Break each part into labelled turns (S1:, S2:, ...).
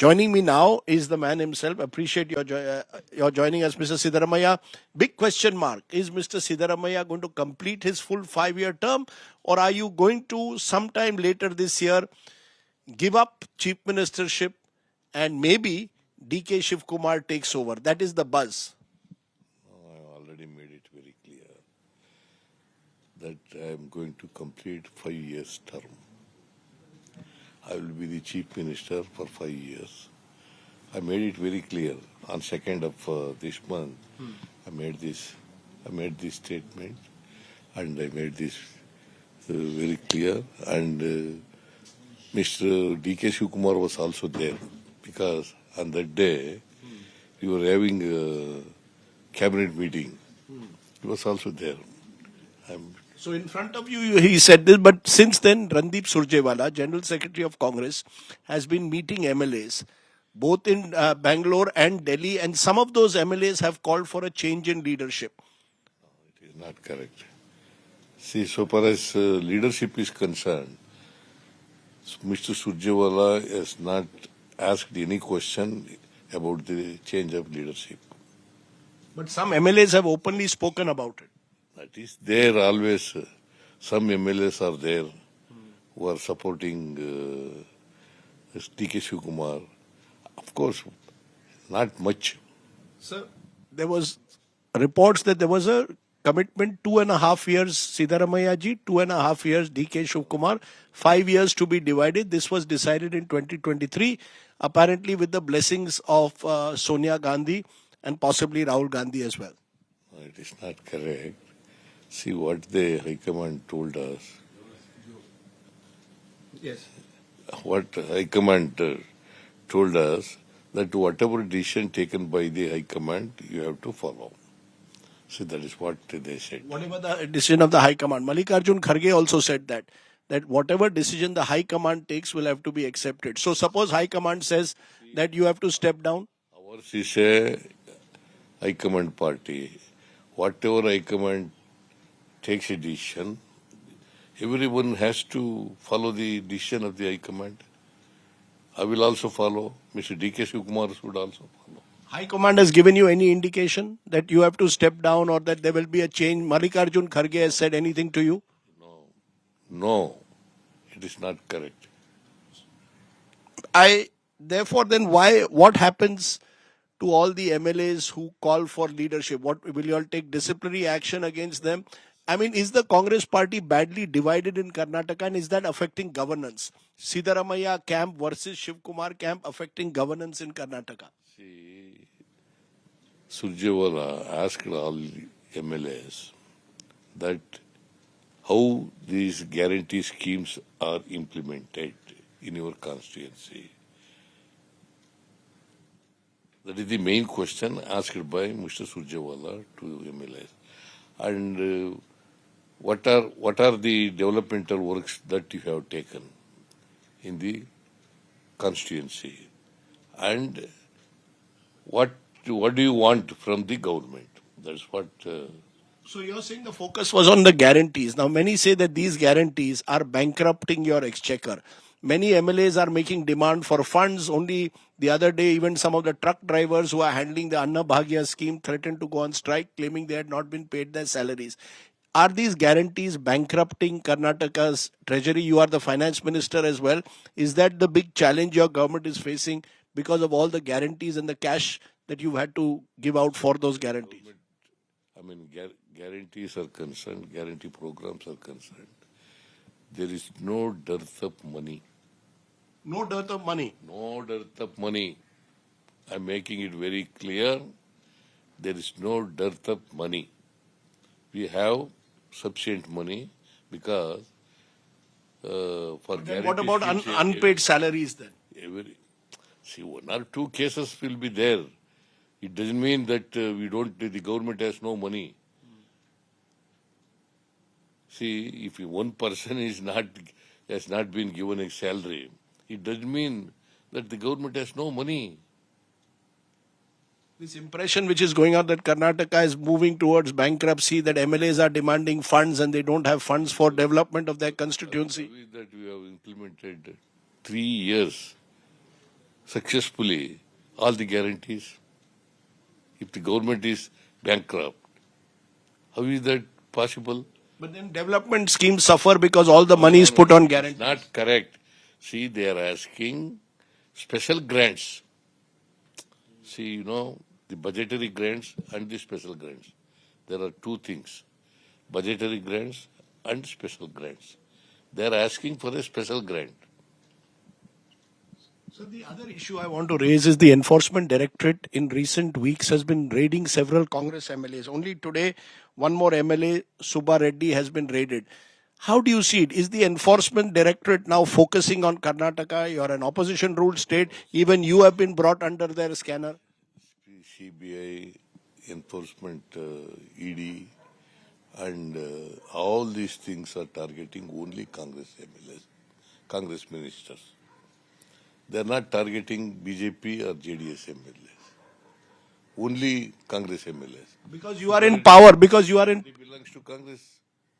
S1: Joining me now is the man himself. Appreciate your joining us, Mr. Siddaramaiah. Big question mark. Is Mr. Siddaramaiah going to complete his full 5-year term, or are you going to sometime later this year give up chief ministership and maybe DK Shiv Kumar takes over? That is the buzz.
S2: I already made it very clear that I am going to complete 5 years term. I will be the chief minister for 5 years. I made it very clear on 2nd of this month. I made this statement, and I made this very clear. And Mr. DK Shivkumar was also there, because on that day we were having a cabinet meeting. He was also there.
S1: So in front of you, he said this, but since then, Randeep Surjewala, General Secretary of Congress, has been meeting MLAs, both in Bangalore and Delhi, and some of those MLAs have called for a change in leadership.
S2: It is not correct. See, so far as leadership is concerned, Mr. Surjewala has not asked any question about the change of leadership.
S1: But some MLAs have openly spoken about it.
S2: That is there always. Some MLAs are there who are supporting DK Shivkumar. Of course, not much.
S1: Sir, there was reports that there was a commitment 2.5 years Siddaramaiah ji, 2.5 years DK Shivkumar, 5 years to be divided. This was decided in 2023, apparently with the blessings of Sonia Gandhi and possibly Rahul Gandhi as well.
S2: It is not correct. See what the High Command told us.
S1: Yes.
S2: What High Command told us, that whatever decision taken by the High Command, you have to follow. See, that is what they said.
S1: Whatever the decision of the High Command. Mallikarjun Kharge also said that whatever decision the High Command takes will have to be accepted. So suppose High Command says that you have to step down.
S2: Ours is a High Command party. Whatever High Command takes a decision, everyone has to follow the decision of the High Command. I will also follow. Mr. DK Shivkumar should also follow.
S1: High Command has given you any indication that you have to step down or that there will be a change? Mallikarjun Kharge has said anything to you?
S2: No, it is not correct.
S1: Therefore, then what happens to all the MLAs who call for leadership? What will you all take disciplinary action against them? I mean, is the Congress party badly divided in Karnataka, and is that affecting governance? Siddaramaiah camp versus Shiv Kumar camp affecting governance in Karnataka.
S2: See, Surjewala asked all the MLAs that how these guarantee schemes are implemented in your constituency. That is the main question asked by Mr. Surjewala to MLAs. And what are the developmental works that you have taken in the constituency, and what do you want from the government? That's what.
S1: So you're saying the focus was on the guarantees. Now many say that these guarantees are bankrupting your exchequer. Many MLAs are making demand for funds. Only the other day, even some of the truck drivers who are handling the Anna Bhagya scheme threatened to go on strike, claiming they had not been paid their salaries. Are these guarantees bankrupting Karnataka's treasury? You are the finance minister as well. Is that the big challenge your government is facing because of all the guarantees and the cash that you've had to give out for those guarantees?
S2: I mean, guarantees are concerned, guarantee programs are concerned. There is no dearth of money.
S1: No dearth of money.
S2: No dearth of money. I'm making it very clear. There is no dearth of money. We have sufficient money because for
S1: Then what about unpaid salaries then?
S2: See, 1 or 2 cases will be there. It doesn't mean that the government has no money. See, if one person has not been given a salary, it doesn't mean that the government has no money.
S1: This impression which is going on that Karnataka is moving towards bankruptcy, that MLAs are demanding funds and they don't have funds for development of their constituency.
S2: That we have implemented 3 years successfully all the guarantees? If the government is bankrupt, how is that possible?
S1: But then development schemes suffer because all the money is put on guarantee.
S2: Not correct. See, they are asking special grants. See, you know, the budgetary grants and the special grants. There are two things, budgetary grants and special grants. They are asking for a special grant.
S1: So the other issue I want to raise is the Enforcement Directorate in recent weeks has been raiding several Congress MLAs. Only today, one more MLA, Subba Reddy, has been raided. How do you see it? Is the Enforcement Directorate now focusing on Karnataka? You are an opposition ruled state. Even you have been brought under their scanner.
S2: CBI, enforcement, ED, and all these things are targeting only Congress MLAs, Congress ministers. They are not targeting BJP or JDS MLAs. Only Congress MLAs.
S1: Because you are in power, because you are in...
S2: It belongs to Congress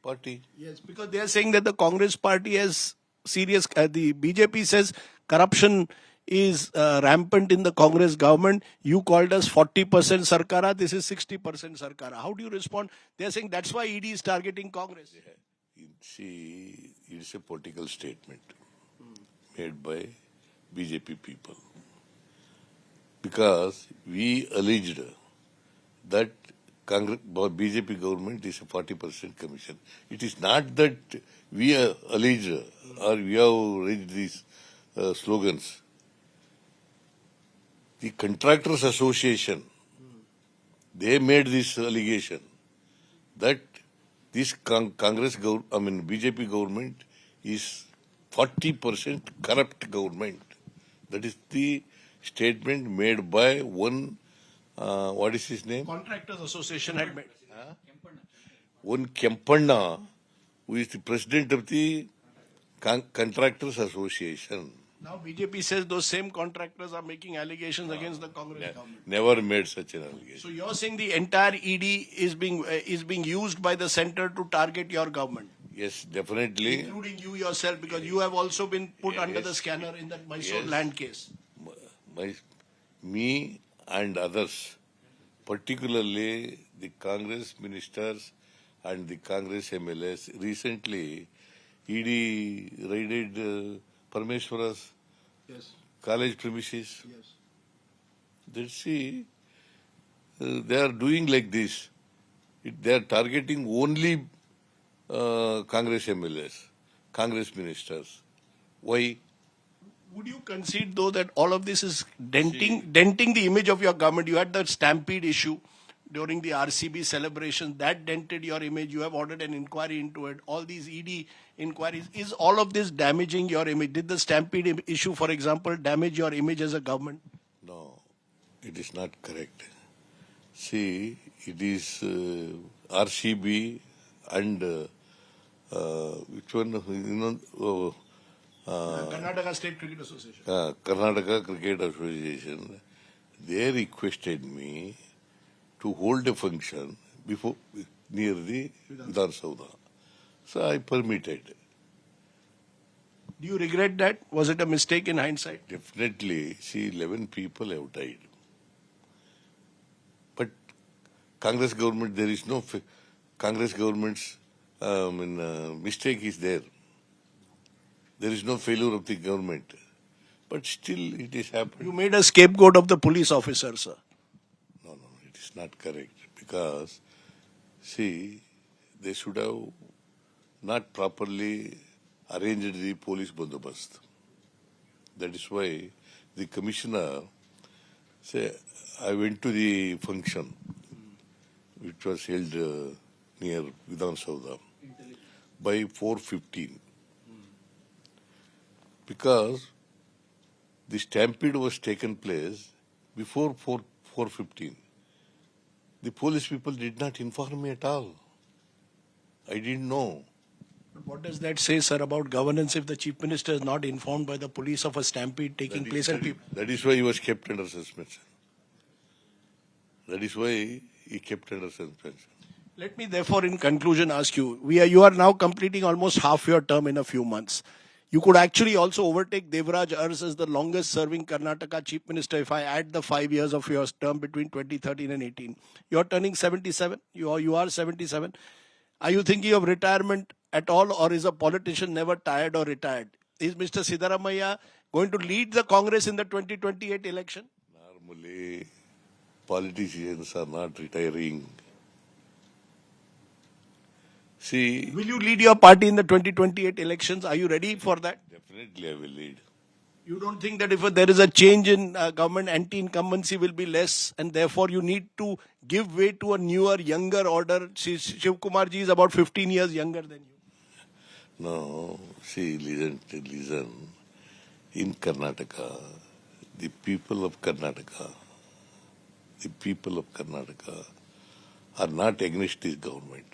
S2: party.
S1: Yes, because they are saying that the Congress party has serious... the BJP says corruption is rampant in the Congress government. You called us 40% Sarkara, this is 60% Sarkara. How do you respond? They are saying that's why ED is targeting Congress.
S2: See, it is a political statement made by BJP people. Because we alleged that BJP government is a 40% commission. It is not that we are alleged or we have raised these slogans. The Contractors Association, they made this allegation that this BJP government is 40% corrupt government. That is the statement made by one, what is his name?
S1: Contractors Association had made.
S2: One Kempanna, who is the president of the Contractors Association.
S1: Now BJP says those same contractors are making allegations against the Congress government.
S2: Never made such an allegation.
S1: So you're saying the entire ED is being used by the center to target your government,
S2: Yes, definitely.
S1: including you yourself, because you have also been put under the scanner in that Mysore
S2: Yes.
S1: land case.
S2: Me and others, particularly the Congress ministers and the Congress MLAs, recently ED raided Parmeshwara's
S1: Yes.
S2: college premises.
S1: Yes.
S2: Let's see, they are doing like this. They are targeting only Congress MLAs, Congress ministers. Why?
S1: Would you concede though that all of this is denting the image of your government? You had that stampede issue during the RCB celebration that dented your image. You have ordered an inquiry into it. All these ED inquiries, is all of this damaging your image? Did the stampede issue, for example, damage your image as a government?
S2: No, it is not correct. See, it is RCB and which one?
S1: Karnataka State Cricket Association.
S2: Karnataka Cricket Association. They requested me to hold a function near the Vidhan Saudha. So I permitted.
S1: Do you regret that? Was it a mistake in hindsight?
S2: Definitely, see, 11 people have died. But Congress government, there is no Congress government's mistake is there. There is no failure of the government. But still it is happened.
S1: You made a scapegoat of the police officer, sir.
S2: No, it is not correct. Because, see, they should have not properly arranged the police bandobast. That is why the commissioner, I went to the function which was held near Vidhan Saudha by 4:15. Because the stampede was taken place before 4:15. The police people did not inform me at all. I didn't know.
S1: But what does that say, sir, about governance if the chief minister is not informed by the police of a stampede taking place and people?
S2: That is why he was kept under suspension. That is why he kept under suspension.
S1: Let me therefore in conclusion ask you, you are now completing almost half your term in a few months. You could actually also overtake Devraj Urs as the longest serving Karnataka chief minister if I add the 5 years of your term between 2013 and 18. You're turning 77. You are 77. Are you thinking of retirement at all, or is a politician never tired or retired? Is Mr. Siddaramaiah going to lead the Congress in the 2028 election?
S2: Normally, politicians are not retiring. See,
S1: Will you lead your party in the 2028 elections? Are you ready for that?
S2: definitely I will lead.
S1: You don't think that if there is a change in government, anti-incumbency will be less, and therefore you need to give way to a newer, younger order? Shiv Kumar ji is about 15 years younger than you.
S2: No, see, listen. In Karnataka, the people of Karnataka are not against this government.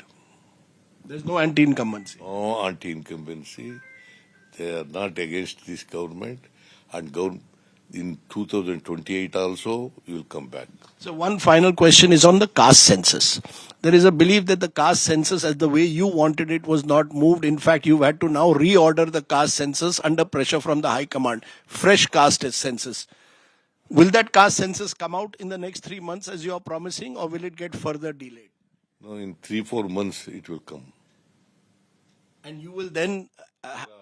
S1: There's no anti-incumbency.
S2: No anti-incumbency. They are not against this government, and in 2028 also you will come back.
S1: So one final question is on the caste census. There is a belief that the caste census, as the way you wanted it, was not moved. In fact, you've had to now reorder the caste census under pressure from the High Command. Fresh caste census. Will that caste census come out in the next 3 months as you are promising, or will it get further delayed?
S2: No, in 3-4 months it will come.
S1: And you will then,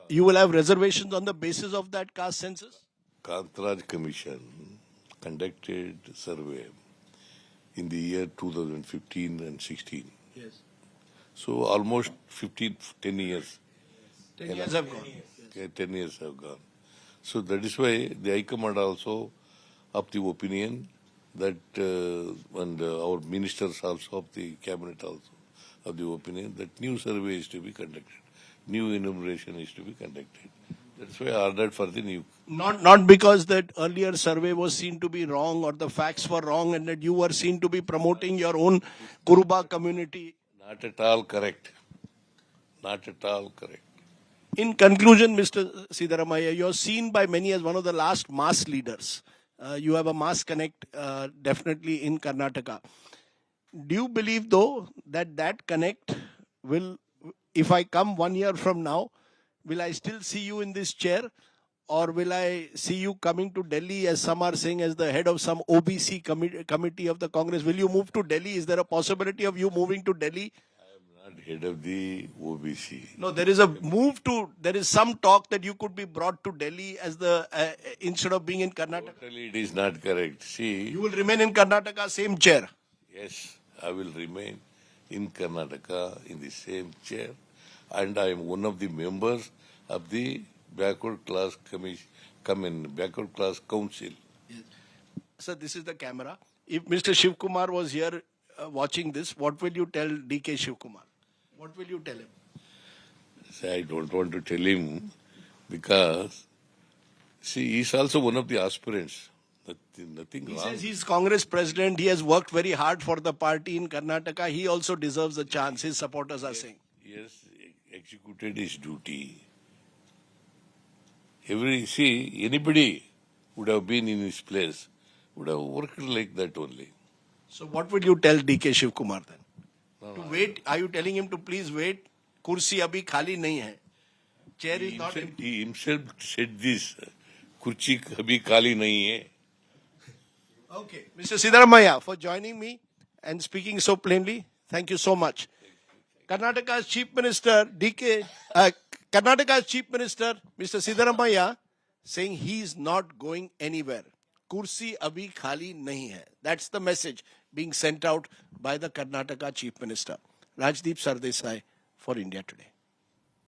S1: you will have reservations on the basis of that caste census?
S2: Kantaraj Commission conducted survey in the year 2015 and 16.
S1: Yes.
S2: So almost 10 years.
S1: 10 years have gone.
S2: Okay, 10 years have gone. So that is why the High Command also of the opinion that, and our ministers also of the cabinet also of the opinion that new survey is to be conducted. New enumeration is to be conducted. That's why I ordered for the new.
S1: Not because that earlier survey was seen to be wrong or the facts were wrong and that you were seen to be promoting your own Kuruba community.
S2: Not at all correct. Not at all correct.
S1: In conclusion, Mr. Siddaramaiah, you're seen by many as one of the last mass leaders. You have a mass connect definitely in Karnataka. Do you believe though that connect will, if I come 1 year from now, will I still see you in this chair? Or will I see you coming to Delhi, as some are saying, as the head of some OBC committee of the Congress? Will you move to Delhi? Is there a possibility of you moving to Delhi?
S2: I am not head of the OBC.
S1: No, there is some talk that you could be brought to Delhi as the, instead of being in Karnataka.
S2: Totally it is not correct. See,
S1: You will remain in Karnataka, same chair.
S2: yes, I will remain in Karnataka in the same chair, and I am one of the members of the Backward Class Backward Class Council.
S1: Sir, this is the camera. If Mr. Shiv Kumar was here watching this, what will you tell DK Shiv Kumar? What will you tell him?
S2: See, I don't want to tell him because, see, he's also one of the aspirants. Nothing
S1: He
S2: wrong.
S1: says he's Congress president. He has worked very hard for the party in Karnataka. He also deserves a chance, his supporters are saying.
S2: He has executed his duty. Anybody would have been in his place, would have worked like that only.
S1: So what will you tell DK Shiv Kumar then? To wait? Are you telling him to please wait? Kursi abhi khali nahi hai. Chair is not empty.
S2: He himself said this. Kurchi kabhi kali nahi hai.
S1: Okay. Mr. Siddaramaiah, for joining me and speaking so plainly, thank you so much. Karnataka's Chief Minister, Karnataka's Chief Minister, Mr. Siddaramaiah, saying he is not going anywhere. Kursi abhi khali nahi hai. That's the message being sent out by the Karnataka Chief Minister. Rajdeep Sardesai for India Today.